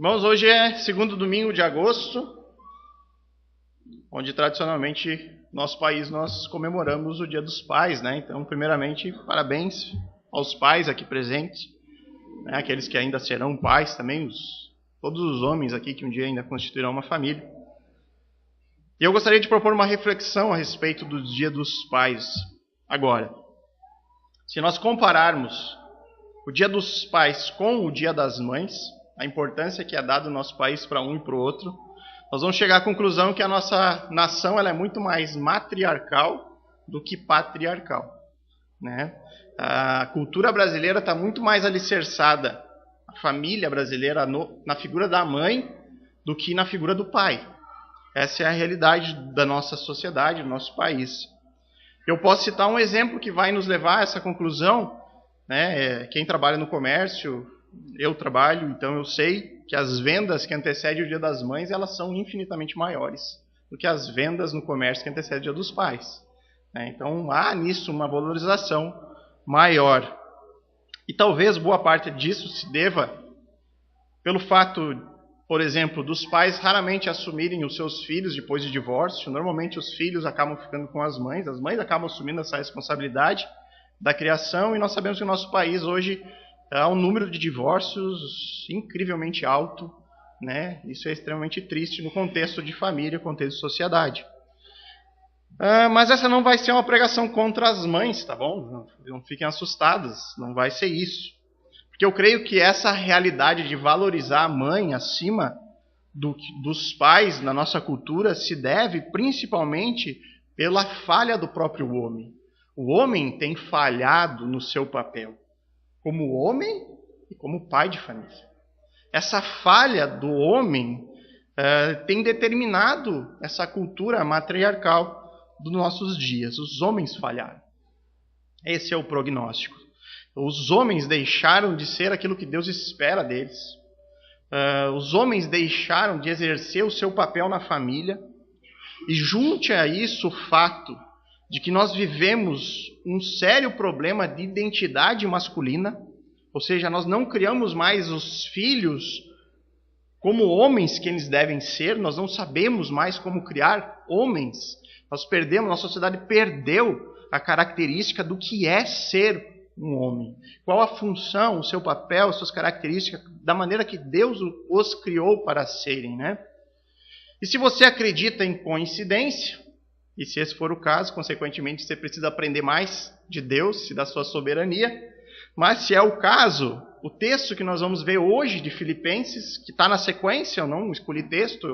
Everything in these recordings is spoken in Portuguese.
Irmãos, hoje é segundo domingo de agosto, onde tradicionalmente nosso país nós comemoramos o Dia dos Pais, né? Então, primeiramente, parabéns aos pais aqui presentes, né? Aqueles que ainda serão pais também, todos os homens aqui que um dia ainda constituirão uma família. E eu gostaria de propor uma reflexão a respeito do Dia dos Pais agora. Se nós compararmos o Dia dos Pais com o Dia das Mães, a importância que é dada no nosso país para um e para o outro, nós vamos chegar à conclusão que a nossa nação ela é muito mais matriarcal do que patriarcal, né? A cultura brasileira está muito mais alicerçada, a família brasileira, na figura da mãe do que na figura do pai. Essa é a realidade da nossa sociedade, do nosso país. Eu posso citar um exemplo que vai nos levar a essa conclusão, né? Quem trabalha no comércio, eu trabalho, então eu sei que as vendas que antecedem o Dia das Mães, elas são infinitamente maiores do que as vendas no comércio que antecedem o Dia dos Pais. Então há nisso uma valorização maior. E talvez boa parte disso se deva pelo fato, por exemplo, dos pais raramente assumirem os seus filhos depois de divórcio. Normalmente os filhos acabam ficando com as mães acabam assumindo essa responsabilidade da criação, e nós sabemos que o nosso país hoje há um número de divórcios incrivelmente alto, né? Isso é extremamente triste no contexto de família, contexto de sociedade. Mas essa não vai ser uma pregação contra as mães, tá bom? Não fiquem assustados, não vai ser isso. Porque eu creio que essa realidade de valorizar a mãe acima dos pais na nossa cultura se deve principalmente pela falha do próprio homem. O homem tem falhado no seu papel como homem e como pai de família. Essa falha do homem tem determinado essa cultura matriarcal dos nossos dias. Os homens falharam. Esse é o prognóstico. Os homens deixaram de ser aquilo que Deus espera deles. Os homens deixaram de exercer o seu papel na família. E junte a isso o fato de que nós vivemos um sério problema de identidade masculina, ou seja, nós não criamos mais os filhos como homens que eles devem ser, nós não sabemos mais como criar homens, nossa sociedade perdeu a característica do que é ser um homem, qual a função, o seu papel, as suas características, da maneira que Deus os criou para serem, né? E se você acredita em coincidência, e se esse for o caso, consequentemente, você precisa aprender mais de Deus e da sua soberania. Mas se é o caso, o texto que nós vamos ver hoje de Filipenses, que está na sequência, eu não escolhi texto,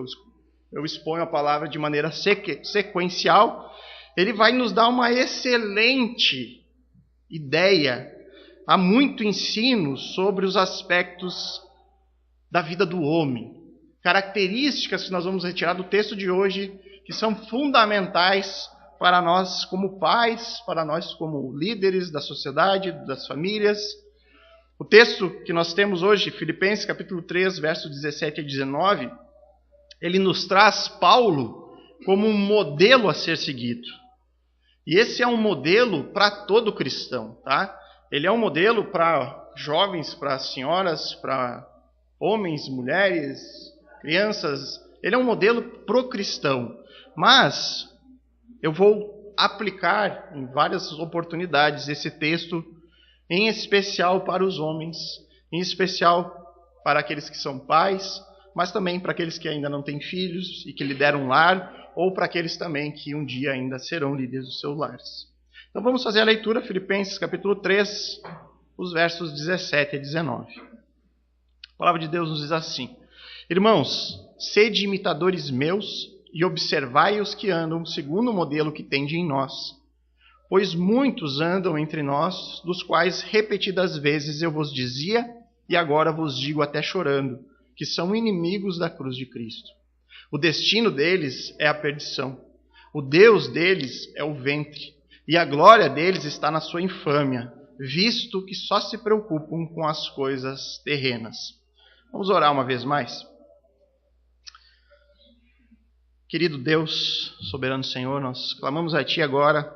eu exponho a palavra de maneira sequencial, ele vai nos dar uma excelente ideia, há muito ensino sobre os aspectos da vida do homem. Características que nós vamos retirar do texto de hoje, que são fundamentais para nós como pais, para nós como líderes da sociedade, das famílias. O texto que nós temos hoje, Filipenses capítulo 3, versos 17 a 19, ele nos traz Paulo como um modelo a ser seguido. E esse é um modelo para todo cristão, tá? Ele é um modelo para jovens, para senhoras, para homens, mulheres, crianças. Ele é um modelo pro cristão. Mas eu vou aplicar em várias oportunidades esse texto, em especial para os homens, em especial para aqueles que são pais, mas também para aqueles que ainda não têm filhos e que lideram um lar, ou para aqueles também que um dia ainda serão líderes dos seus lares. Então vamos fazer a leitura, Filipenses capítulo 3, os versos 17 a 19. A palavra de Deus nos diz assim: Irmãos, sede imitadores meus, e observai os que andam segundo o modelo que tende em nós. Pois muitos andam entre nós, dos quais repetidas vezes eu vos dizia, e agora vos digo até chorando, que são inimigos da cruz de Cristo. O destino deles é a perdição. O Deus deles é o ventre, e a glória deles está na sua infâmia, visto que só se preocupam com as coisas terrenas. Vamos orar uma vez mais? Querido Deus, soberano Senhor, nós clamamos a Ti agora,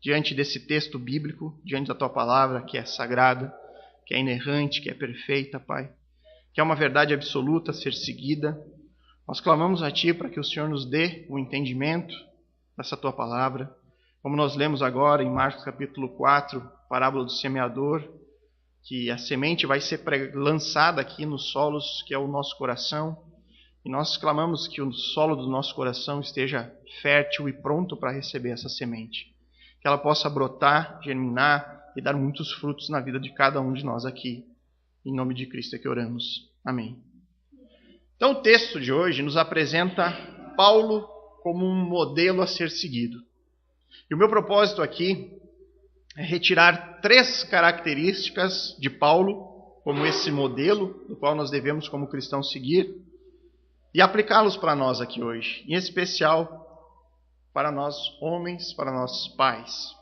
diante desse texto bíblico, diante da Tua palavra, que é sagrada, que é inerrante, que é perfeita, Pai. que é uma verdade absoluta a ser seguida. Nós clamamos a Ti para que o Senhor nos dê o entendimento dessa Tua palavra, como nós lemos agora em Marcos capítulo 4, parábola do semeador, que a semente vai ser lançada aqui nos solos, que é o nosso coração, e nós clamamos que o solo do nosso coração esteja fértil e pronto para receber essa semente, que ela possa brotar, germinar e dar muitos frutos na vida de cada um de nós aqui. Em nome de Cristo é que oramos. Amém. Então o texto de hoje nos apresenta Paulo como um modelo a ser seguido. E o meu propósito aqui é retirar 3 características de Paulo, como esse modelo, do qual nós devemos como cristãos seguir, e aplicá-los para nós aqui hoje, em especial para nós homens, para nós pais.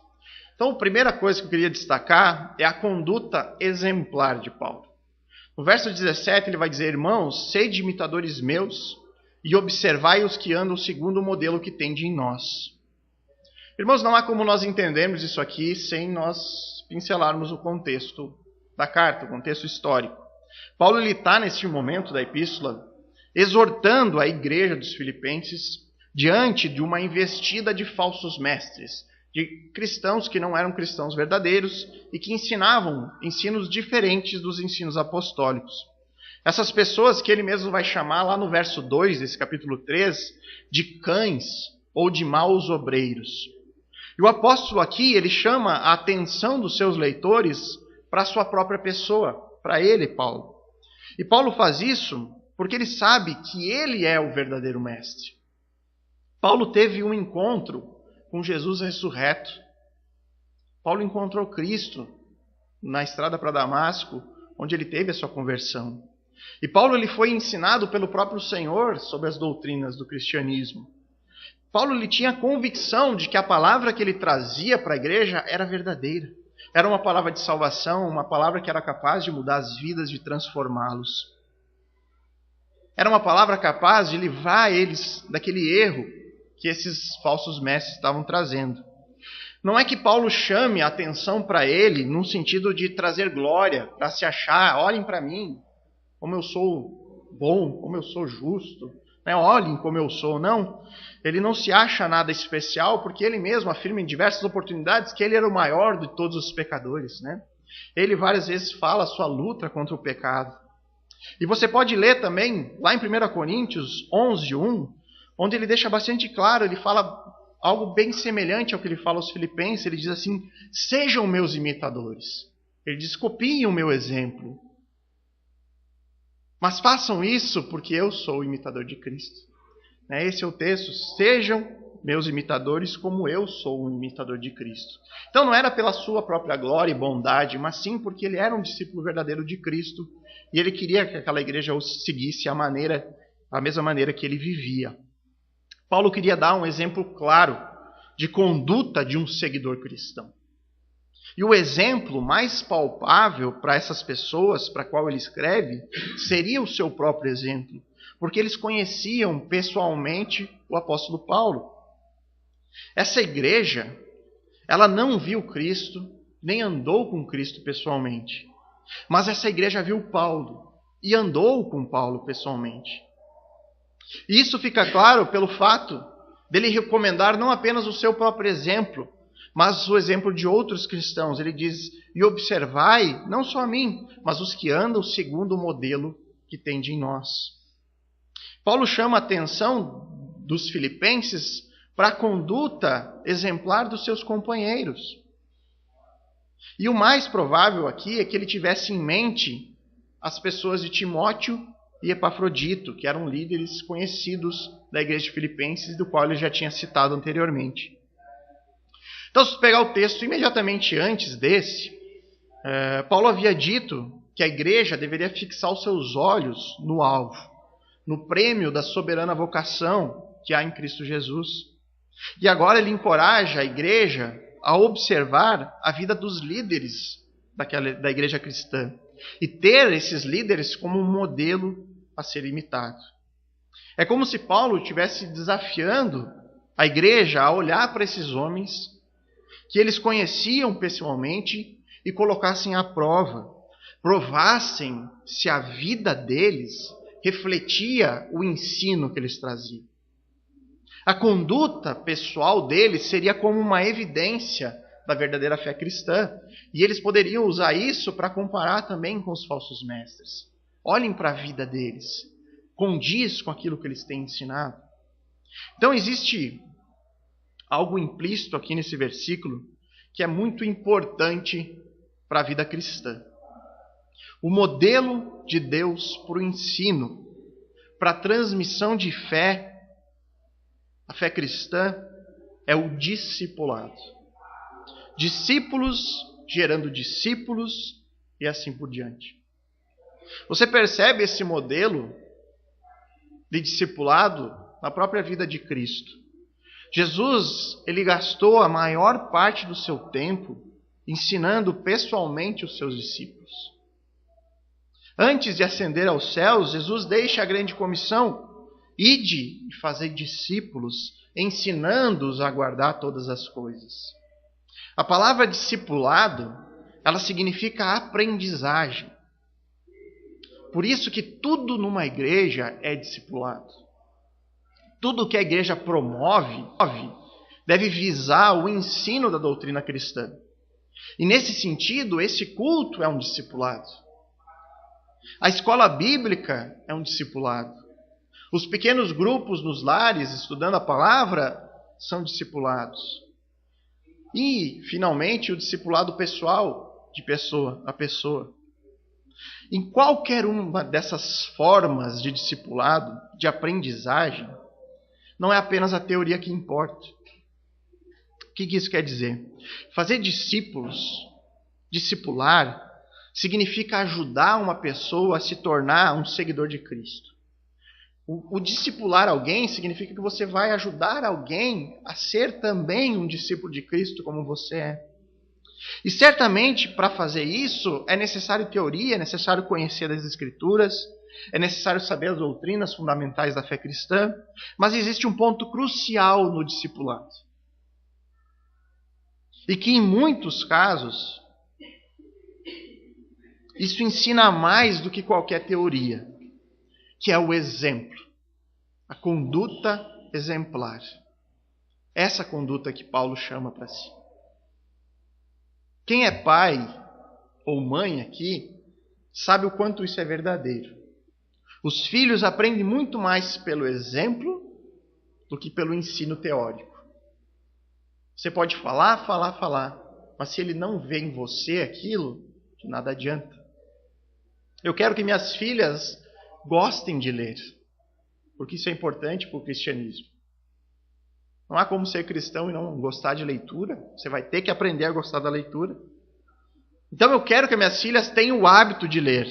Então a primeira coisa que eu queria destacar é a conduta exemplar de Paulo. No verso 17 ele vai dizer: irmãos, sede imitadores meus e observai os que andam segundo o modelo que tende em nós. Irmãos, não há como nós entendermos isso aqui sem nós pincelarmos o contexto da carta, o contexto histórico. Paulo está neste momento da epístola exortando a igreja dos filipenses diante de uma investida de falsos mestres, de cristãos que não eram cristãos verdadeiros e que ensinavam ensinos diferentes dos ensinos apostólicos. Essas pessoas que ele mesmo vai chamar lá no verso 2 desse capítulo 3 de cães ou de maus obreiros. E o apóstolo aqui, ele chama a atenção dos seus leitores para a sua própria pessoa, para ele, Paulo. E Paulo faz isso porque ele sabe que ele é o verdadeiro mestre. Paulo teve um encontro com Jesus ressurreto. Paulo encontrou Cristo na estrada para Damasco, onde ele teve a sua conversão. E Paulo ele foi ensinado pelo próprio Senhor sobre as doutrinas do cristianismo. Paulo ele tinha a convicção de que a palavra que ele trazia para a igreja era verdadeira. Era uma palavra de salvação, uma palavra que era capaz de mudar as vidas, de transformá-los. Era uma palavra capaz de livrar eles daquele erro que esses falsos mestres estavam trazendo. Não é que Paulo chame a atenção para ele num sentido de trazer glória, para se achar, olhem para mim, como eu sou bom, como eu sou justo, né? Olhem como eu sou. Não, ele não se acha nada especial, porque ele mesmo afirma em diversas oportunidades que ele era o maior de todos os pecadores, né? Ele várias vezes fala a sua luta contra o pecado. E você pode ler também, lá em 1 Coríntios 11:1, onde ele deixa bastante claro, ele fala algo bem semelhante ao que ele fala aos filipenses. Ele diz assim: sejam meus imitadores. Ele diz: copiem o meu exemplo. Mas façam isso porque eu sou o imitador de Cristo. Esse é o texto: sejam meus imitadores como eu sou um imitador de Cristo. Então não era pela sua própria glória e bondade, mas sim porque ele era um discípulo verdadeiro de Cristo e ele queria que aquela igreja o seguisse a mesma maneira que ele vivia. Paulo queria dar um exemplo claro de conduta de um seguidor cristão. E o exemplo mais palpável para essas pessoas, para a qual ele escreve, seria o seu próprio exemplo, porque eles conheciam pessoalmente o apóstolo Paulo. Essa igreja, ela não viu Cristo, nem andou com Cristo pessoalmente, mas essa igreja viu Paulo e andou com Paulo pessoalmente. E isso fica claro pelo fato dele recomendar não apenas o seu próprio exemplo, mas o exemplo de outros cristãos. Ele diz: e observai, não só a mim, mas os que andam segundo o modelo que tende em nós. Paulo chama a atenção dos filipenses para a conduta exemplar dos seus companheiros. E o mais provável aqui é que ele tivesse em mente as pessoas de Timóteo e Epafrodito, que eram líderes conhecidos da igreja de Filipenses, do qual ele já tinha citado anteriormente. Então, se pegar o texto imediatamente antes desse, Paulo havia dito que a igreja deveria fixar os seus olhos no alvo, no prêmio da soberana vocação que há em Cristo Jesus. E agora ele encoraja a igreja a observar a vida dos líderes da igreja cristã e ter esses líderes como um modelo a ser imitado. É como se Paulo estivesse desafiando a igreja a olhar para esses homens que eles conheciam pessoalmente e colocassem à prova, provassem se a vida deles refletia o ensino que eles traziam. A conduta pessoal deles seria como uma evidência da verdadeira fé cristã. E eles poderiam usar isso para comparar também com os falsos mestres. Olhem para a vida deles. Condiz com aquilo que eles têm ensinado. Então existe algo implícito aqui nesse versículo que é muito importante para a vida cristã. O modelo de Deus para o ensino, para a transmissão de fé, a fé cristã, é o discipulado. Discípulos gerando discípulos e assim por diante. Você percebe esse modelo de discipulado na própria vida de Cristo. Jesus, ele gastou a maior parte do seu tempo ensinando pessoalmente os seus discípulos. Antes de ascender aos céus, Jesus deixa a grande comissão: ide e fazer discípulos, ensinando-os a guardar todas as coisas. A palavra discipulado, ela significa aprendizagem. Por isso que tudo numa igreja é discipulado. Tudo que a igreja promove deve visar o ensino da doutrina cristã. E nesse sentido, esse culto é um discipulado. A escola bíblica é um discipulado. Os pequenos grupos nos lares, estudando a palavra, são discipulados. E, finalmente, o discipulado pessoal, de pessoa a pessoa. Em qualquer uma dessas formas de discipulado, de aprendizagem, não é apenas a teoria que importa. O que isso quer dizer? Fazer discípulos, discipular, significa ajudar uma pessoa a se tornar um seguidor de Cristo. O discipular alguém significa que você vai ajudar alguém a ser também um discípulo de Cristo como você é. E certamente para fazer isso é necessário teoria, é necessário conhecer as Escrituras, é necessário saber as doutrinas fundamentais da fé cristã, mas existe um ponto crucial no discipulado. E que em muitos casos isso ensina mais do que qualquer teoria, que é o exemplo, a conduta exemplar. Essa conduta que Paulo chama para si. Quem é pai ou mãe aqui sabe o quanto isso é verdadeiro. Os filhos aprendem muito mais pelo exemplo do que pelo ensino teórico. Você pode falar, mas se ele não vê em você aquilo, de nada adianta. Eu quero que minhas filhas gostem de ler, porque isso é importante para o cristianismo. Não há como ser cristão e não gostar de leitura. Você vai ter que aprender a gostar da leitura. Então eu quero que minhas filhas tenham o hábito de ler.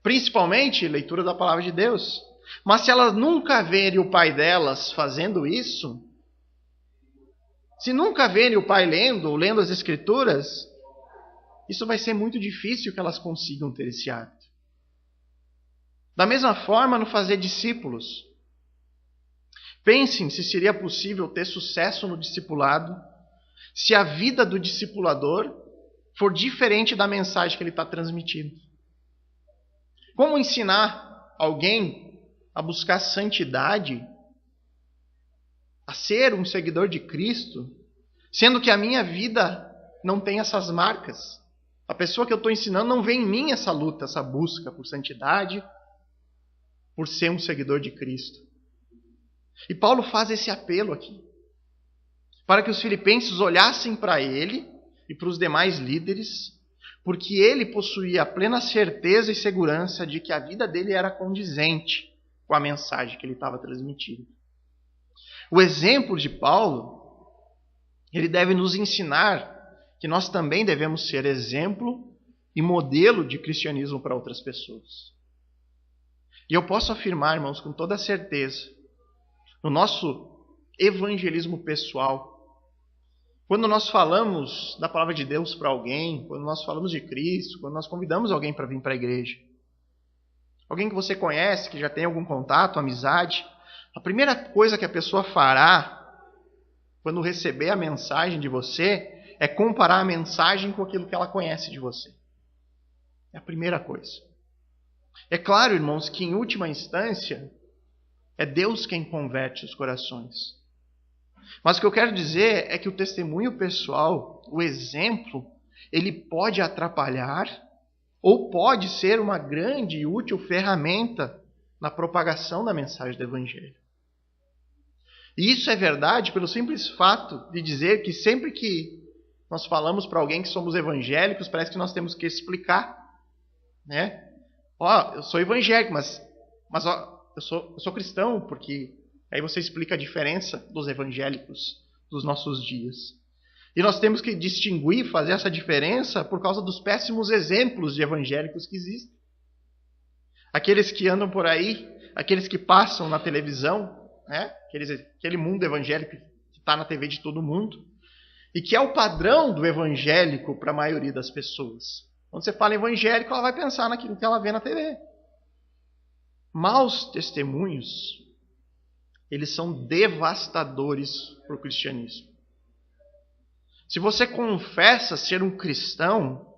Principalmente leitura da palavra de Deus. Mas se elas nunca verem o pai delas fazendo isso, se nunca verem o pai lendo ou lendo as Escrituras, isso vai ser muito difícil que elas consigam ter esse hábito. Da mesma forma, no fazer discípulos. Pensem se seria possível ter sucesso no discipulado se a vida do discipulador for diferente da mensagem que ele está transmitindo. Como ensinar alguém a buscar santidade, a ser um seguidor de Cristo, sendo que a minha vida não tem essas marcas? A pessoa que eu estou ensinando não vê em mim essa luta, essa busca por santidade, por ser um seguidor de Cristo. E Paulo faz esse apelo aqui, para que os filipenses olhassem para ele e para os demais líderes, porque ele possuía a plena certeza e segurança de que a vida dele era condizente com a mensagem que ele estava transmitindo. O exemplo de Paulo, ele deve nos ensinar que nós também devemos ser exemplo e modelo de cristianismo para outras pessoas. E eu posso afirmar, irmãos, com toda certeza, no nosso evangelismo pessoal, quando nós falamos da palavra de Deus para alguém, quando nós falamos de Cristo, quando nós convidamos alguém para vir para a igreja, alguém que você conhece, que já tem algum contato, amizade, a primeira coisa que a pessoa fará quando receber a mensagem de você é comparar a mensagem com aquilo que ela conhece de você. É a primeira coisa. É claro, irmãos, que em última instância é Deus quem converte os corações. Mas o que eu quero dizer é que o testemunho pessoal, o exemplo, ele pode atrapalhar ou pode ser uma grande e útil ferramenta na propagação da mensagem do Evangelho. E isso é verdade pelo simples fato de dizer que sempre que nós falamos para alguém que somos evangélicos, parece que nós temos que explicar, né? Eu sou evangélico, mas eu sou cristão, porque aí você explica a diferença dos evangélicos dos nossos dias. E nós temos que distinguir, fazer essa diferença por causa dos péssimos exemplos de evangélicos que existem. Aqueles que andam por aí, aqueles que passam na televisão, né? Aquele mundo evangélico que está na TV de todo mundo, e que é o padrão do evangélico para a maioria das pessoas. Quando você fala evangélico, ela vai pensar naquilo que ela vê na TV. Maus testemunhos, eles são devastadores para o cristianismo. Se você confessa ser um cristão,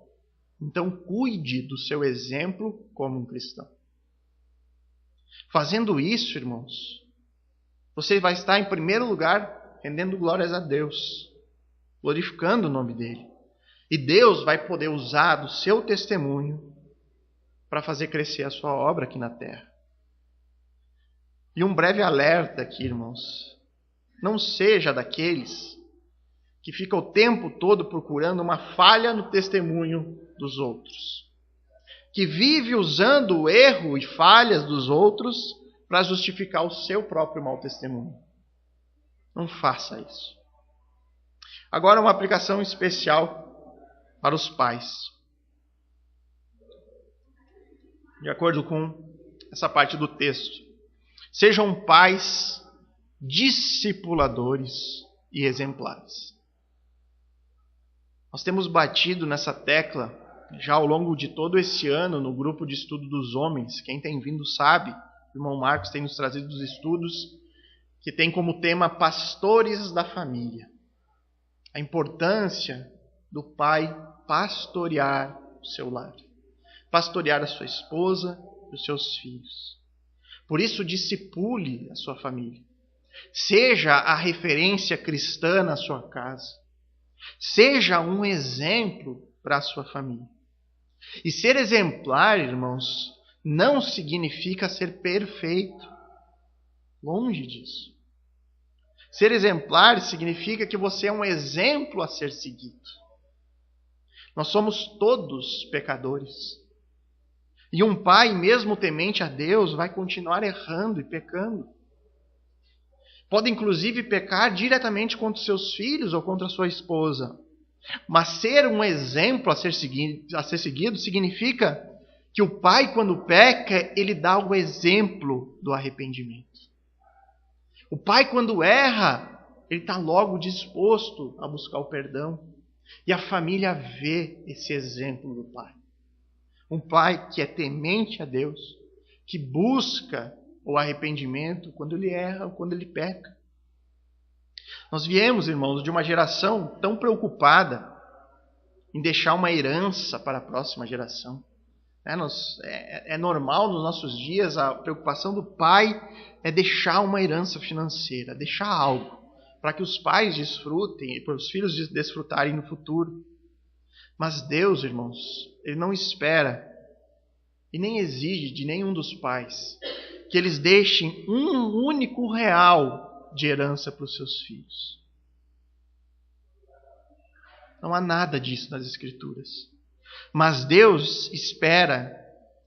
então cuide do seu exemplo como um cristão. Fazendo isso, irmãos, você vai estar em primeiro lugar rendendo glórias a Deus, glorificando o nome dele. E Deus vai poder usar do seu testemunho para fazer crescer a sua obra aqui na terra. E um breve alerta aqui, irmãos. Não seja daqueles que ficam o tempo todo procurando uma falha no testemunho dos outros. Que vive usando o erro e falhas dos outros para justificar o seu próprio mau testemunho. Não faça isso. Agora uma aplicação especial para os pais. De acordo com essa parte do texto. Sejam pais discipuladores e exemplares. Nós temos batido nessa tecla já ao longo de todo esse ano no grupo de estudo dos homens. Quem tem vindo sabe, o irmão Marcos tem nos trazido os estudos que tem como tema pastores da família. A importância do pai pastorear o seu lar, pastorear a sua esposa e os seus filhos. Por isso, discipule a sua família. Seja a referência cristã na sua casa. Seja um exemplo para a sua família. E ser exemplar, irmãos, não significa ser perfeito. Longe disso. Ser exemplar significa que você é um exemplo a ser seguido. Nós somos todos pecadores. E um pai, mesmo temente a Deus, vai continuar errando e pecando. Pode inclusive pecar diretamente contra os seus filhos ou contra a sua esposa. Mas ser um exemplo a ser seguido significa que o pai, quando peca, ele dá o exemplo do arrependimento. O pai, quando erra, ele está logo disposto a buscar o perdão. E a família vê esse exemplo do pai. Um pai que é temente a Deus, que busca o arrependimento quando ele erra ou quando ele peca. Nós viemos, irmãos, de uma geração tão preocupada em deixar uma herança para a próxima geração. É normal nos nossos dias a preocupação do pai é deixar uma herança financeira, deixar algo, para que os pais desfrutem e para os filhos desfrutarem no futuro. Mas Deus, irmãos, Ele não espera e nem exige de nenhum dos pais que eles deixem um único real de herança para os seus filhos. Não há nada disso nas Escrituras. Mas Deus espera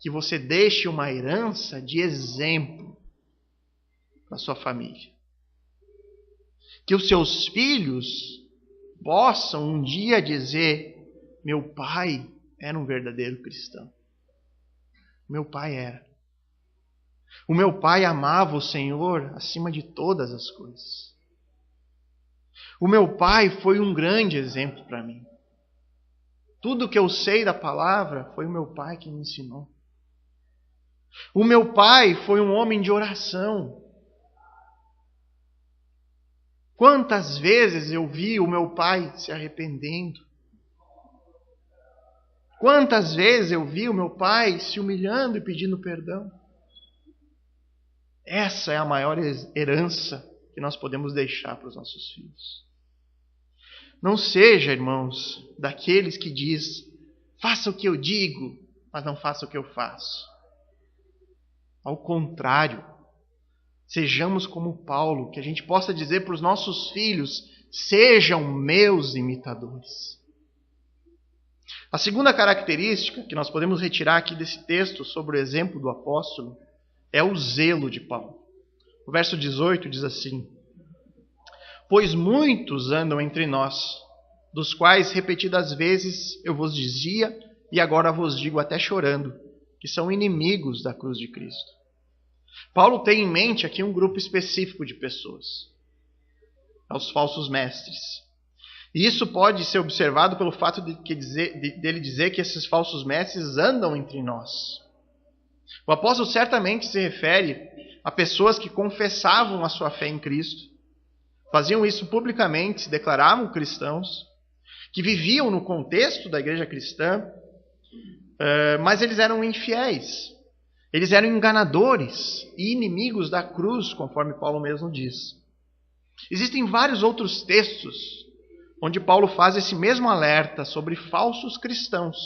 que você deixe uma herança de exemplo para sua família. Que os seus filhos possam um dia dizer: meu pai era um verdadeiro cristão. Meu pai era. O meu pai amava o Senhor acima de todas as coisas. O meu pai foi um grande exemplo para mim. Tudo que eu sei da palavra foi o meu pai que me ensinou. O meu pai foi um homem de oração. Quantas vezes eu vi o meu pai se arrependendo? Quantas vezes eu vi o meu pai se humilhando e pedindo perdão? Essa é a maior herança que nós podemos deixar para os nossos filhos. Não seja, irmãos, daqueles que diz: faça o que eu digo, mas não faça o que eu faço. Ao contrário, sejamos como Paulo, que a gente possa dizer para os nossos filhos: sejam meus imitadores. A segunda característica que nós podemos retirar aqui desse texto sobre o exemplo do apóstolo é o zelo de Paulo. O verso 18 diz assim: pois muitos andam entre nós, dos quais repetidas vezes eu vos dizia, e agora vos digo até chorando, que são inimigos da cruz de Cristo. Paulo tem em mente aqui um grupo específico de pessoas, os falsos mestres. E isso pode ser observado pelo fato dele dizer que esses falsos mestres andam entre nós. O apóstolo certamente se refere a pessoas que confessavam a sua fé em Cristo, faziam isso publicamente, se declaravam cristãos, que viviam no contexto da igreja cristã, mas eles eram infiéis, eles eram enganadores e inimigos da cruz, conforme Paulo mesmo diz. Existem vários outros textos onde Paulo faz esse mesmo alerta sobre falsos cristãos,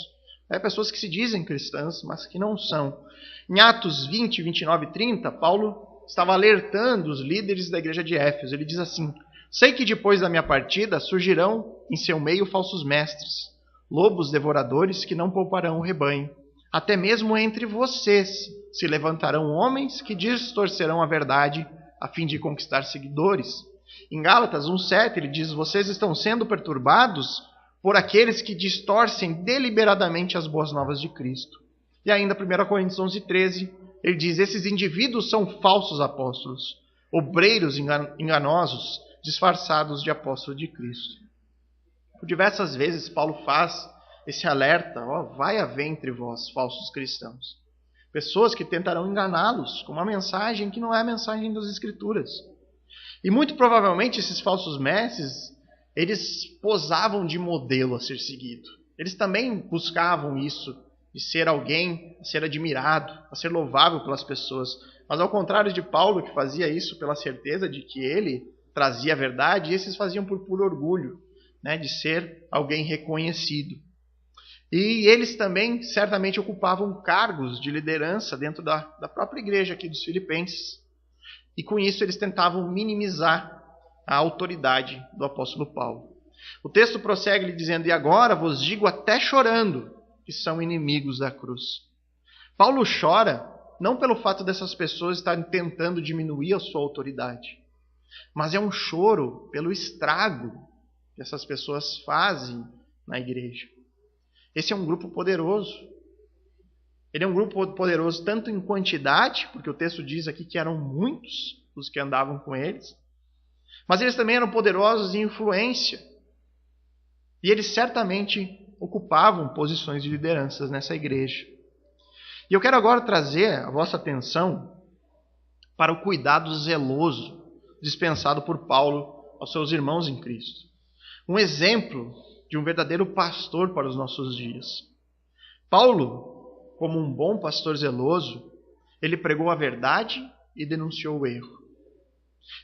pessoas que se dizem cristãs, mas que não são. Em Atos 20, 29 e 30, Paulo estava alertando os líderes da igreja de Éfeso. Ele diz assim: sei que depois da minha partida surgirão em seu meio falsos mestres, lobos devoradores que não pouparão o rebanho. Até mesmo entre vocês se levantarão homens que distorcerão a verdade a fim de conquistar seguidores. Em Gálatas 1,7 ele diz: vocês estão sendo perturbados por aqueles que distorcem deliberadamente as boas novas de Cristo. E ainda 1 Coríntios 11,13, ele diz: esses indivíduos são falsos apóstolos, obreiros enganosos, disfarçados de apóstolos de Cristo. Por diversas vezes Paulo faz esse alerta: vai haver entre vós falsos cristãos. Pessoas que tentarão enganá-los com uma mensagem que não é a mensagem das Escrituras. E muito provavelmente esses falsos mestres, eles posavam de modelo a ser seguido. Eles também buscavam isso, de ser alguém a ser admirado, a ser louvável pelas pessoas. Mas ao contrário de Paulo, que fazia isso pela certeza de que ele trazia a verdade, esses faziam por puro orgulho, de ser alguém reconhecido. E eles também certamente ocupavam cargos de liderança dentro da própria igreja aqui dos Filipenses. E com isso eles tentavam minimizar a autoridade do apóstolo Paulo. O texto prossegue lhe dizendo: e agora vos digo até chorando, que são inimigos da cruz. Paulo chora não pelo fato dessas pessoas estarem tentando diminuir a sua autoridade, mas é um choro pelo estrago que essas pessoas fazem na igreja. Esse é um grupo poderoso. Ele é um grupo poderoso tanto em quantidade, porque o texto diz aqui que eram muitos os que andavam com eles, mas eles também eram poderosos em influência. E eles certamente ocupavam posições de lideranças nessa igreja. E eu quero agora trazer a vossa atenção para o cuidado zeloso dispensado por Paulo aos seus irmãos em Cristo. Um exemplo de um verdadeiro pastor para os nossos dias. Paulo, como um bom pastor zeloso, ele pregou a verdade e denunciou o erro.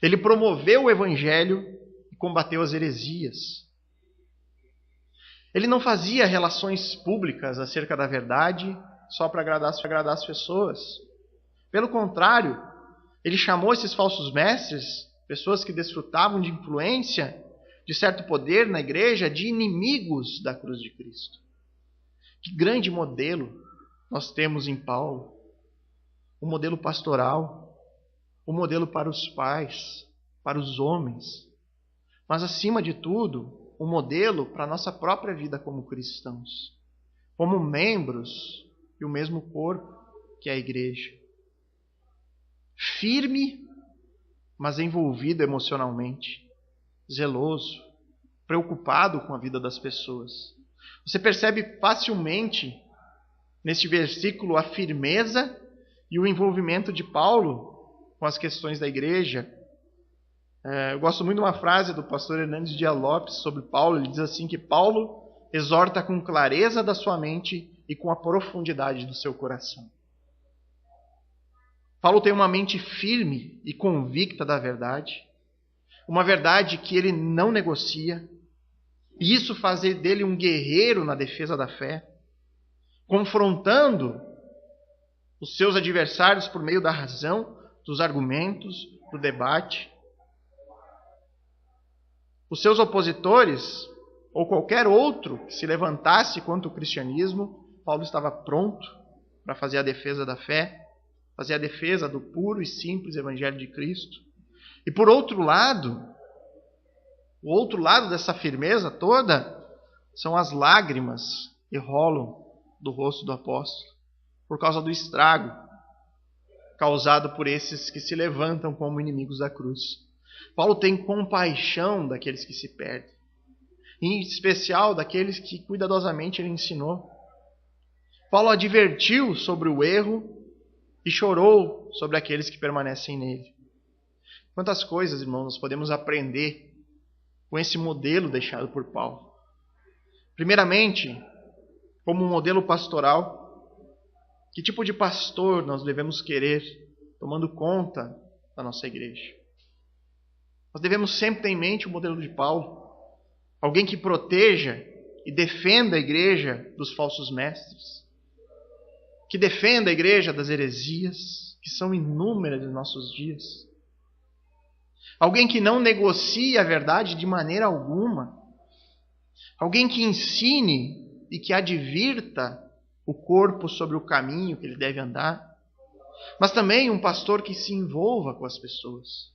Ele promoveu o evangelho e combateu as heresias. Ele não fazia relações públicas acerca da verdade só para agradar as pessoas. Pelo contrário, ele chamou esses falsos mestres, pessoas que desfrutavam de influência, de certo poder na igreja, de inimigos da cruz de Cristo. Que grande modelo nós temos em Paulo. O modelo pastoral, o modelo para os pais, para os homens, mas acima de tudo, um modelo para a nossa própria vida como cristãos, como membros do mesmo corpo que é a igreja. Firme, mas envolvido emocionalmente, zeloso, preocupado com a vida das pessoas. Você percebe facilmente neste versículo a firmeza e o envolvimento de Paulo com as questões da igreja. Eu gosto muito de uma frase do pastor Hernandes Dias Lopes sobre Paulo. Ele diz assim que Paulo exorta com clareza da sua mente e com a profundidade do seu coração. Paulo tem uma mente firme e convicta da verdade, uma verdade que ele não negocia, e isso faz dele um guerreiro na defesa da fé, confrontando os seus adversários por meio da razão, dos argumentos, do debate. Os seus opositores, ou qualquer outro que se levantasse contra o cristianismo, Paulo estava pronto para fazer a defesa da fé, fazer a defesa do puro e simples Evangelho de Cristo. E por outro lado, o outro lado dessa firmeza toda são as lágrimas que rolam do rosto do apóstolo, por causa do estrago causado por esses que se levantam como inimigos da cruz. Paulo tem compaixão daqueles que se perdem, em especial daqueles que cuidadosamente ele ensinou. Paulo advertiu sobre o erro e chorou sobre aqueles que permanecem nele. Quantas coisas, irmãos, nós podemos aprender com esse modelo deixado por Paulo. Primeiramente, como um modelo pastoral, que tipo de pastor nós devemos querer tomando conta da nossa igreja? Nós devemos sempre ter em mente o modelo de Paulo, alguém que proteja e defenda a igreja dos falsos mestres, que defenda a igreja das heresias, que são inúmeras nos nossos dias. Alguém que não negocie a verdade de maneira alguma. Alguém que ensine e que advirta o corpo sobre o caminho que ele deve andar. Mas também um pastor que se envolva com as pessoas,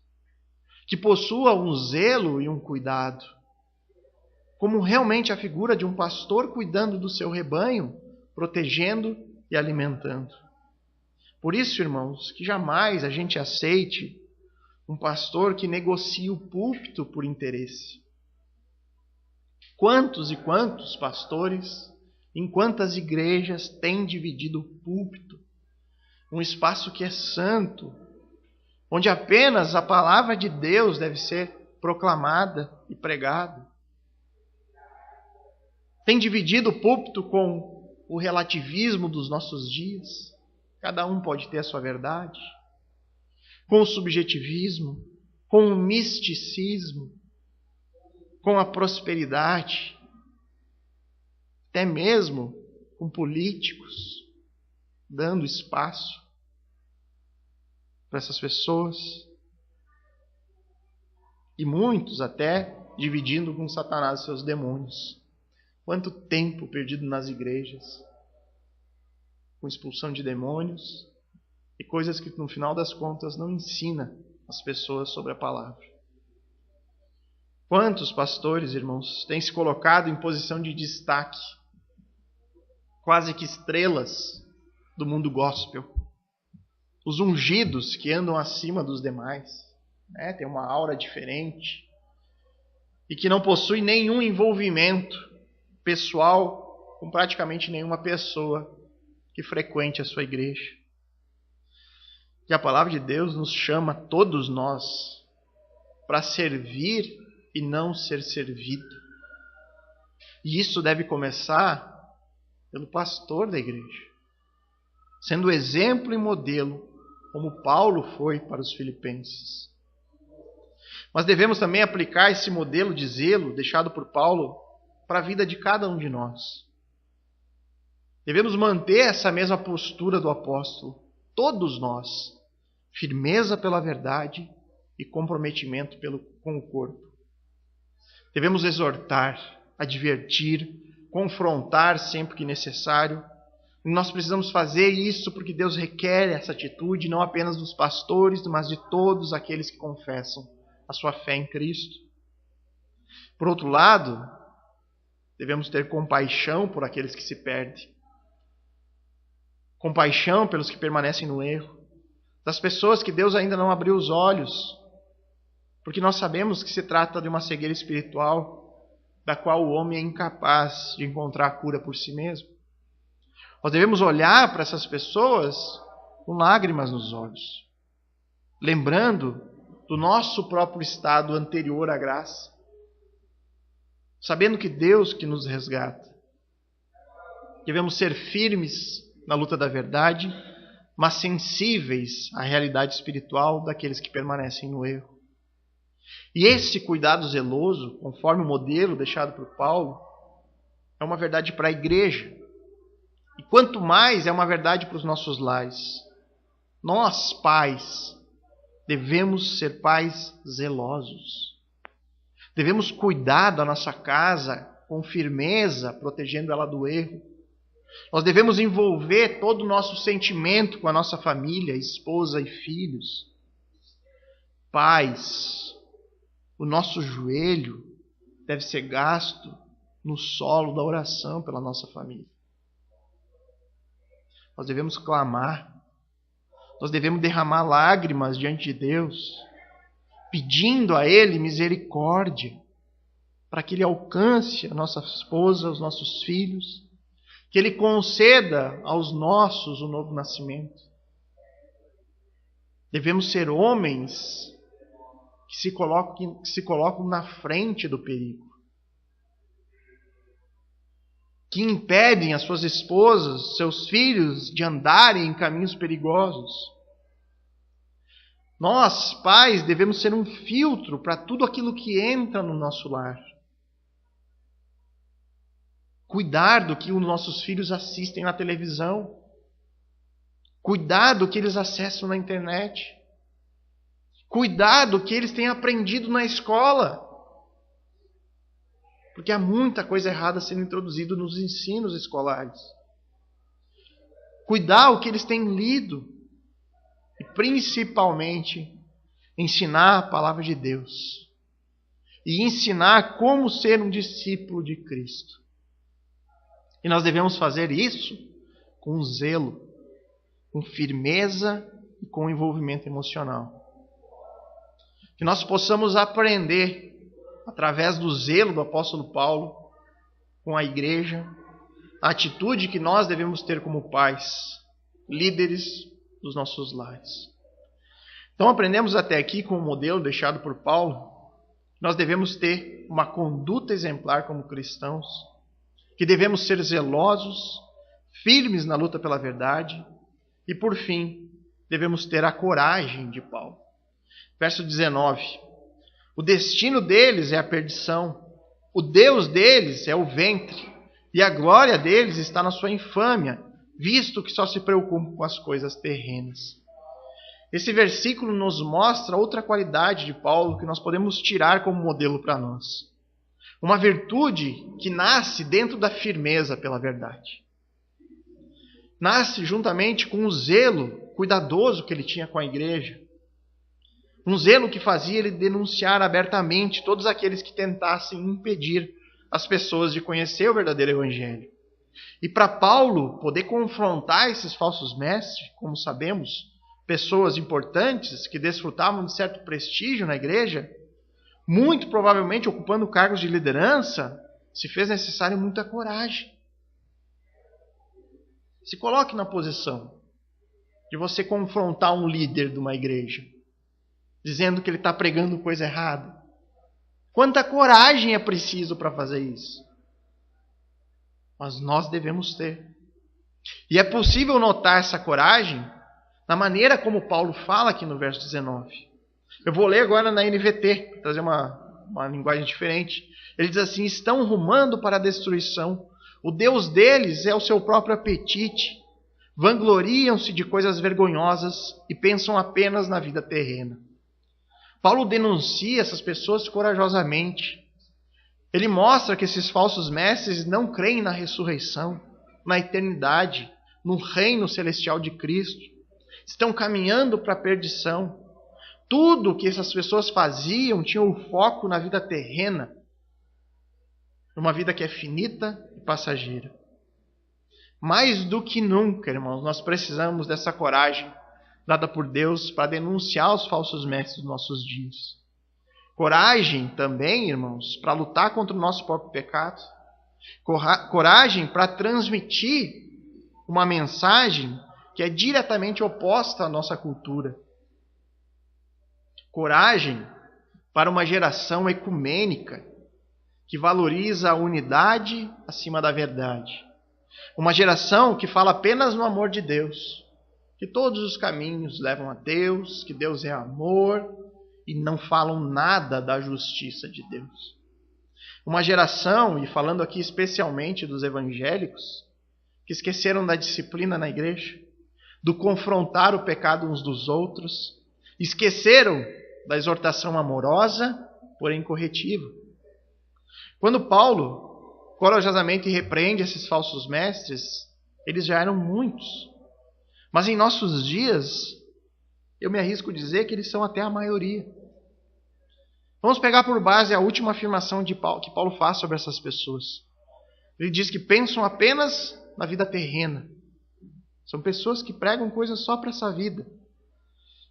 que possua um zelo e um cuidado, como realmente a figura de um pastor cuidando do seu rebanho, protegendo e alimentando. Por isso, irmãos, que jamais a gente aceite um pastor que negocie o púlpito por interesse. Quantos e quantos pastores, em quantas igrejas têm dividido o púlpito, um espaço que é santo, onde apenas a palavra de Deus deve ser proclamada e pregada. Tem dividido o púlpito com o relativismo dos nossos dias. Cada um pode ter a sua verdade. Com o subjetivismo, com o misticismo, com a prosperidade, até mesmo com políticos, dando espaço para essas pessoas. E muitos até dividindo com Satanás seus demônios. Quanto tempo perdido nas igrejas, com expulsão de demônios e coisas que no final das contas não ensina as pessoas sobre a palavra. Quantos pastores, irmãos, têm se colocado em posição de destaque, quase que estrelas do mundo gospel, os ungidos que andam acima dos demais, tem uma aura diferente e que não possui nenhum envolvimento pessoal com praticamente nenhuma pessoa que frequente a sua igreja. E a palavra de Deus nos chama, todos nós, para servir e não ser servido. E isso deve começar pelo pastor da igreja, sendo exemplo e modelo, como Paulo foi para os filipenses. Mas devemos também aplicar esse modelo de zelo deixado por Paulo para a vida de cada um de nós. Devemos manter essa mesma postura do apóstolo, todos nós, firmeza pela verdade e comprometimento com o corpo. Devemos exortar, advertir, confrontar sempre que necessário. E nós precisamos fazer isso porque Deus requer essa atitude, não apenas dos pastores, mas de todos aqueles que confessam a sua fé em Cristo. Por outro lado, devemos ter compaixão por aqueles que se perdem. Compaixão pelos que permanecem no erro. Das pessoas que Deus ainda não abriu os olhos. Porque nós sabemos que se trata de uma cegueira espiritual, da qual o homem é incapaz de encontrar a cura por si mesmo. Nós devemos olhar para essas pessoas com lágrimas nos olhos, lembrando do nosso próprio estado anterior à graça, sabendo que Deus que nos resgata, Devemos ser firmes na luta da verdade, mas sensíveis à realidade espiritual daqueles que permanecem no erro. E esse cuidado zeloso, conforme o modelo deixado por Paulo, é uma verdade para a igreja. E quanto mais é uma verdade para os nossos lares. Nós, pais, devemos ser pais zelosos. Devemos cuidar da nossa casa com firmeza, protegendo ela do erro. Nós devemos envolver todo o nosso sentimento com a nossa família, esposa e filhos. Pais, o nosso joelho deve ser gasto no solo da oração pela nossa família. Nós devemos clamar. Nós devemos derramar lágrimas diante de Deus, pedindo a Ele misericórdia, para que Ele alcance a nossa esposa, os nossos filhos, que Ele conceda aos nossos o novo nascimento. Devemos ser homens que se colocam na frente do perigo, que impedem as suas esposas, seus filhos, de andarem em caminhos perigosos. Nós, pais, devemos ser um filtro para tudo aquilo que entra no nosso lar. Cuidar do que os nossos filhos assistem na televisão. Cuidar do que eles acessam na internet. Cuidar do que eles têm aprendido na escola. Porque há muita coisa errada sendo introduzida nos ensinos escolares. Cuidar o que eles têm lido. E principalmente, ensinar a palavra de Deus. E ensinar como ser um discípulo de Cristo. E nós devemos fazer isso com zelo, com firmeza e com envolvimento emocional. Que nós possamos aprender, através do zelo do apóstolo Paulo, com a igreja, a atitude que nós devemos ter como pais, líderes dos nossos lares. Então aprendemos até aqui com o modelo deixado por Paulo, nós devemos ter uma conduta exemplar como cristãos, que devemos ser zelosos, firmes na luta pela verdade e, por fim, devemos ter a coragem de Paulo. Verso 19. O destino deles é a perdição, o Deus deles é o ventre, e a glória deles está na sua infâmia, visto que só se preocupam com as coisas terrenas. Esse versículo nos mostra outra qualidade de Paulo que nós podemos tirar como modelo para nós. Uma virtude que nasce dentro da firmeza pela verdade. Nasce juntamente com o zelo cuidadoso que ele tinha com a igreja. Um zelo que fazia ele denunciar abertamente todos aqueles que tentassem impedir as pessoas de conhecer o verdadeiro evangelho. E para Paulo poder confrontar esses falsos mestres, como sabemos, pessoas importantes que desfrutavam de certo prestígio na igreja, muito provavelmente ocupando cargos de liderança, se fez necessário muita coragem. Se coloque na posição de você confrontar um líder de uma igreja, dizendo que ele está pregando coisa errada. Quanta coragem é preciso para fazer isso? Mas nós devemos ter. E é possível notar essa coragem na maneira como Paulo fala aqui no verso 19. Eu vou ler agora na NVT, para trazer uma linguagem diferente. Ele diz assim: estão rumando para a destruição. O Deus deles é o seu próprio apetite. Vangloriam-se de coisas vergonhosas e pensam apenas na vida terrena. Paulo denuncia essas pessoas corajosamente. Ele mostra que esses falsos mestres não creem na ressurreição, na eternidade, no reino celestial de Cristo. Estão caminhando para a perdição. Tudo que essas pessoas faziam tinha o foco na vida terrena, numa vida que é finita e passageira. Mais do que nunca, irmãos, nós precisamos dessa coragem dada por Deus para denunciar os falsos mestres dos nossos dias. Coragem também, irmãos, para lutar contra o nosso próprio pecado. Coragem para transmitir uma mensagem que é diretamente oposta à nossa cultura. Coragem para uma geração ecumênica que valoriza a unidade acima da verdade. Uma geração que fala apenas no amor de Deus, que todos os caminhos levam a Deus, que Deus é amor, e não falam nada da justiça de Deus. Uma geração, e falando aqui especialmente dos evangélicos, que esqueceram da disciplina na igreja, do confrontar o pecado uns dos outros, esqueceram da exortação amorosa, porém corretiva. Quando Paulo corajosamente repreende esses falsos mestres, eles já eram muitos. Mas em nossos dias, eu me arrisco a dizer que eles são até a maioria. Vamos pegar por base a última afirmação que Paulo faz sobre essas pessoas. Ele diz que pensam apenas na vida terrena. São pessoas que pregam coisas só para essa vida.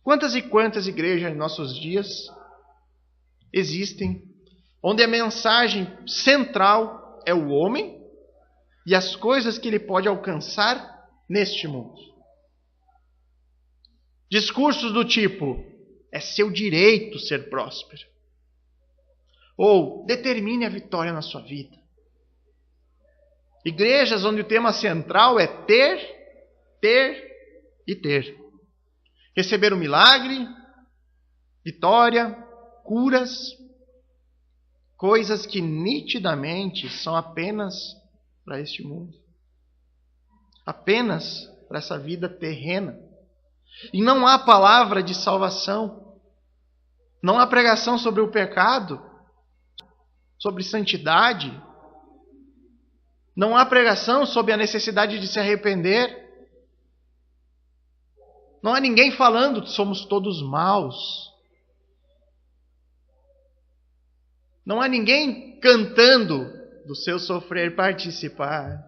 Quantas e quantas igrejas em nossos dias existem onde a mensagem central é o homem e as coisas que ele pode alcançar neste mundo? Discursos do tipo: é seu direito ser próspero. Ou determine a vitória na sua vida. Igrejas onde o tema central é ter e ter. Receber o milagre, vitória, curas, coisas que nitidamente são apenas para este mundo. Apenas para essa vida terrena. E não há palavra de salvação. Não há pregação sobre o pecado, sobre santidade. Não há pregação sobre a necessidade de se arrepender. Não há ninguém falando que somos todos maus. Não há ninguém cantando do seu sofrer participar.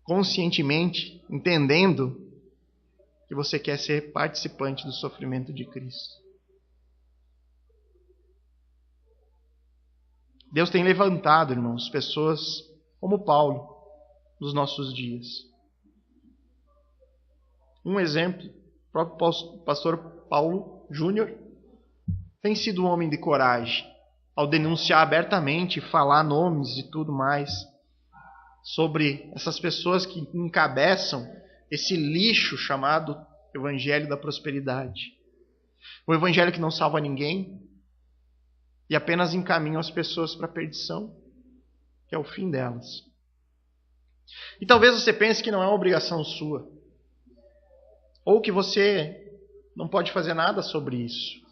Conscientemente, entendendo que você quer ser participante do sofrimento de Cristo. Deus tem levantado, irmãos, pessoas como Paulo nos nossos dias. Um exemplo, o próprio pastor Paulo Júnior tem sido um homem de coragem ao denunciar abertamente, falar nomes e tudo mais sobre essas pessoas que encabeçam esse lixo chamado Evangelho da Prosperidade. O Evangelho que não salva ninguém e apenas encaminha as pessoas para a perdição, que é o fim delas. E talvez você pense que não é uma obrigação sua, ou que você não pode fazer nada sobre isso.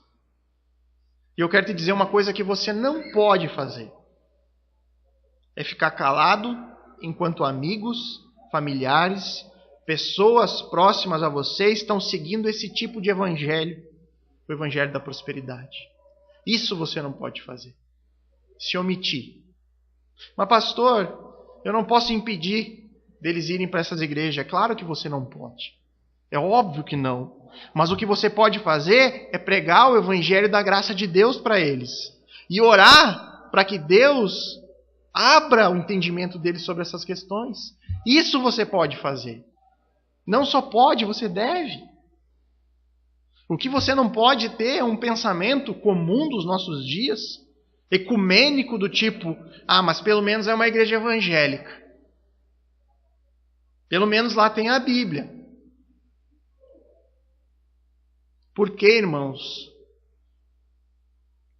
E eu quero te dizer uma coisa que você não pode fazer. É ficar calado enquanto amigos, familiares, pessoas próximas a você estão seguindo esse tipo de evangelho, o evangelho da prosperidade. Isso você não pode fazer. Se omitir. Mas pastor, eu não posso impedir deles irem para essas igrejas. É claro que você não pode. É óbvio que não. Mas o que você pode fazer é pregar o evangelho da graça de Deus para eles. E orar para que Deus abra o entendimento deles sobre essas questões. Isso você pode fazer. Não só pode, você deve. O que você não pode ter é um pensamento comum dos nossos dias, ecumênico do tipo: mas pelo menos é uma igreja evangélica. Pelo menos lá tem a Bíblia. Por que, irmãos,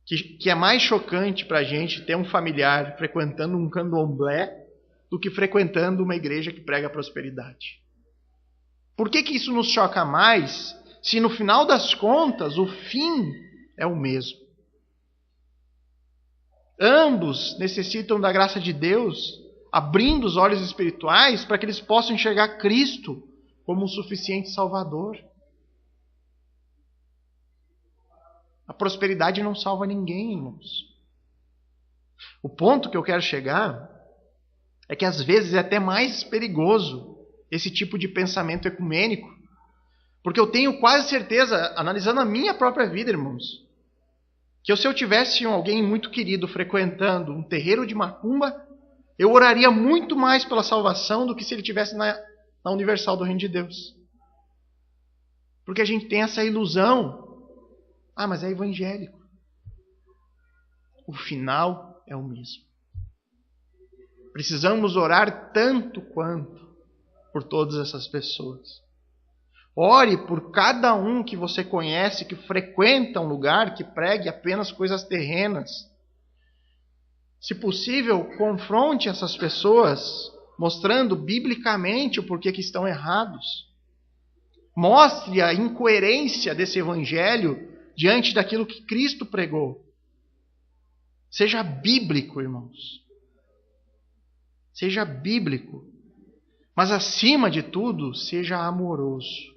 que é mais chocante para a gente ter um familiar frequentando um candomblé do que frequentando uma igreja que prega prosperidade? Por que isso nos choca mais, se no final das contas o fim é o mesmo? Ambos necessitam da graça de Deus, abrindo os olhos espirituais para que eles possam enxergar Cristo como o suficiente Salvador. A prosperidade não salva ninguém, irmãos. O ponto que eu quero chegar é que às vezes é até mais perigoso esse tipo de pensamento ecumênico, porque eu tenho quase certeza, analisando a minha própria vida, irmãos, que se eu tivesse alguém muito querido frequentando um terreiro de macumba, eu oraria muito mais pela salvação do que se ele estivesse na Universal do Reino de Deus. Porque a gente tem essa ilusão. Mas é evangélico. O final é o mesmo. precisamos orar tanto quanto por todas essas pessoas. Ore por cada um que você conhece, que frequenta um lugar que pregue apenas coisas terrenas. Se possível, confronte essas pessoas, mostrando biblicamente o porquê que estão errados. Mostre a incoerência desse evangelho diante daquilo que Cristo pregou. Seja bíblico, irmãos. Seja bíblico. Mas, acima de tudo, seja amoroso.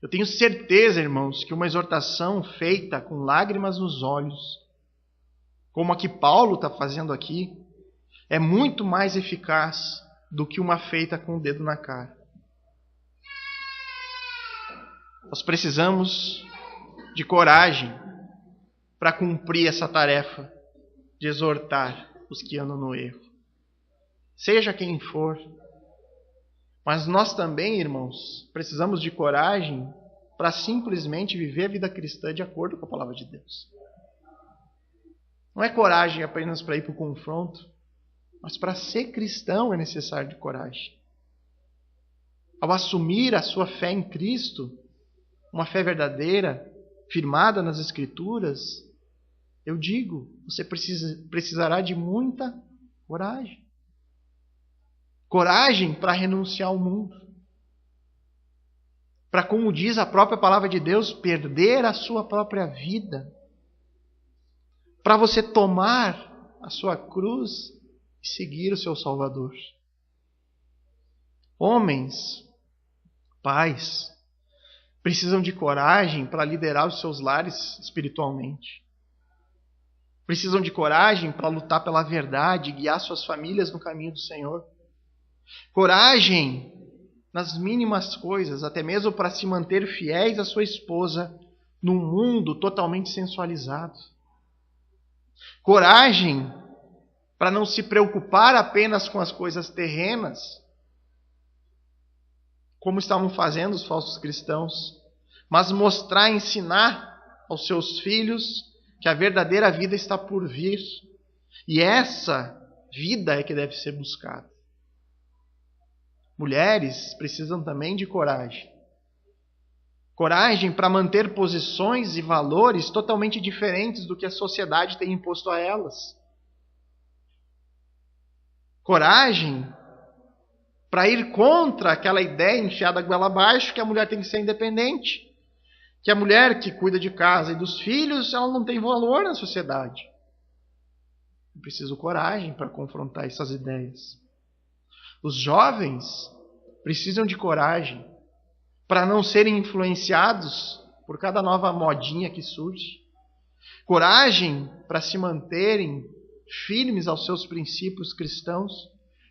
Eu tenho certeza, irmãos, que uma exortação feita com lágrimas nos olhos, como a que Paulo está fazendo aqui, é muito mais eficaz do que uma feita com o dedo na cara. Nós precisamos de coragem para cumprir essa tarefa de exortar os que andam no erro. Seja quem for. Mas nós também, irmãos, precisamos de coragem para simplesmente viver a vida cristã de acordo com a palavra de Deus. Não é coragem apenas para ir para o confronto, mas para ser cristão é necessário de coragem. Ao assumir a sua fé em Cristo, uma fé verdadeira, firmada nas Escrituras, eu digo, você precisará de muita coragem. Coragem para renunciar ao mundo. Para, como diz a própria palavra de Deus, perder a sua própria vida. Para você tomar a sua cruz e seguir o seu Salvador. Homens, pais, precisam de coragem para liderar os seus lares espiritualmente. Precisam de coragem para lutar pela verdade e guiar suas famílias no caminho do Senhor. Coragem nas mínimas coisas, até mesmo para se manter fiéis à sua esposa num mundo totalmente sensualizado. Coragem para não se preocupar apenas com as coisas terrenas, como estavam fazendo os falsos cristãos, mas mostrar, ensinar aos seus filhos que a verdadeira vida está por vir. E essa vida é que deve ser buscada. Mulheres precisam também de coragem. Coragem para manter posições e valores totalmente diferentes do que a sociedade tem imposto a elas. Coragem para ir contra aquela ideia enfiada goela abaixo que a mulher tem que ser independente. Que a mulher que cuida de casa e dos filhos, ela não tem valor na sociedade. Eu preciso de coragem para confrontar essas ideias. Os jovens precisam de coragem para não serem influenciados por cada nova modinha que surge. Coragem para se manterem firmes aos seus princípios cristãos,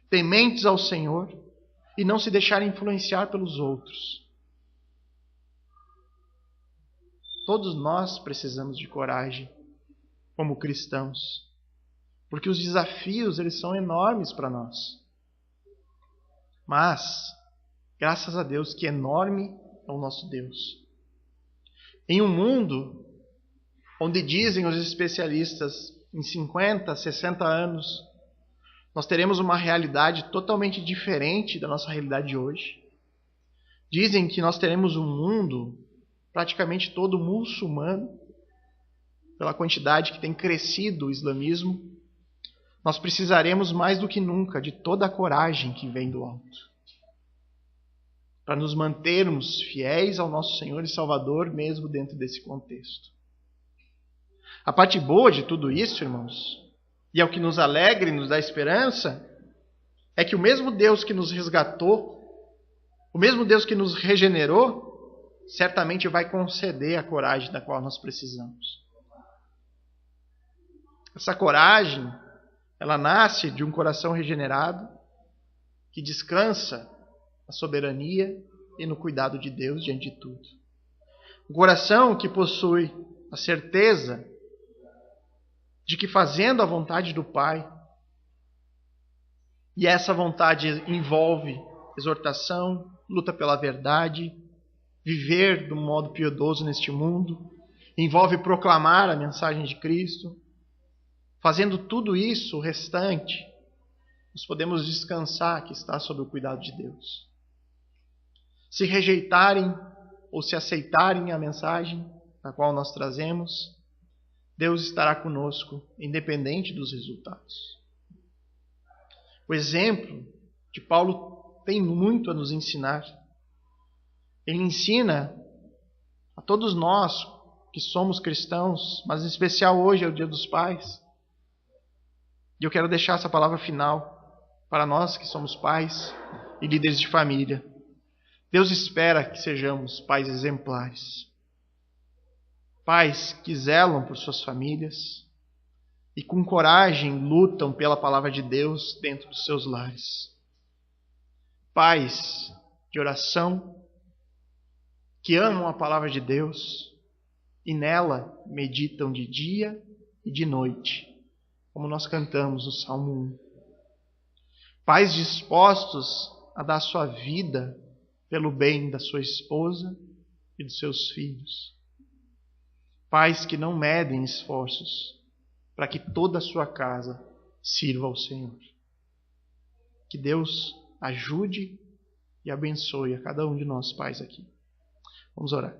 tementes ao Senhor e não se deixarem influenciar pelos outros. Todos nós precisamos de coragem como cristãos, porque os desafios eles são enormes para nós. Mas, graças a Deus, que enorme é o nosso Deus. Em um mundo onde dizem os especialistas, em 50, 60 anos, nós teremos uma realidade totalmente diferente da nossa realidade de hoje. Dizem que nós teremos um mundo praticamente todo muçulmano, pela quantidade que tem crescido o islamismo. Nós precisaremos mais do que nunca de toda a coragem que vem do alto, para nos mantermos fiéis ao nosso Senhor e Salvador, mesmo dentro desse contexto. A parte boa de tudo isso, irmãos, e é o que nos alegra e nos dá esperança, é que o mesmo Deus que nos resgatou, o mesmo Deus que nos regenerou, certamente vai conceder a coragem da qual nós precisamos. Essa coragem, ela nasce de um coração regenerado, que descansa na soberania e no cuidado de Deus diante de tudo. Um coração que possui a certeza de que fazendo a vontade do Pai, e essa vontade envolve exortação, luta pela verdade, viver de um modo piedoso neste mundo, envolve proclamar a mensagem de Cristo, Fazendo tudo isso, o restante, nós podemos descansar que está sob o cuidado de Deus. Se rejeitarem ou se aceitarem a mensagem a qual nós trazemos, Deus estará conosco, independente dos resultados. O exemplo de Paulo tem muito a nos ensinar. Ele ensina a todos nós que somos cristãos, mas em especial hoje é o Dia dos Pais. E eu quero deixar essa palavra final para nós que somos pais e líderes de família. Deus espera que sejamos pais exemplares. Pais que zelam por suas famílias e com coragem lutam pela palavra de Deus dentro dos seus lares. Pais de oração que amam a palavra de Deus e nela meditam de dia e de noite, como nós cantamos no Salmo 1. Pais dispostos a dar sua vida pelo bem da sua esposa e dos seus filhos. Pais que não medem esforços para que toda a sua casa sirva ao Senhor. Que Deus ajude e abençoe a cada um de nós pais aqui. Vamos orar.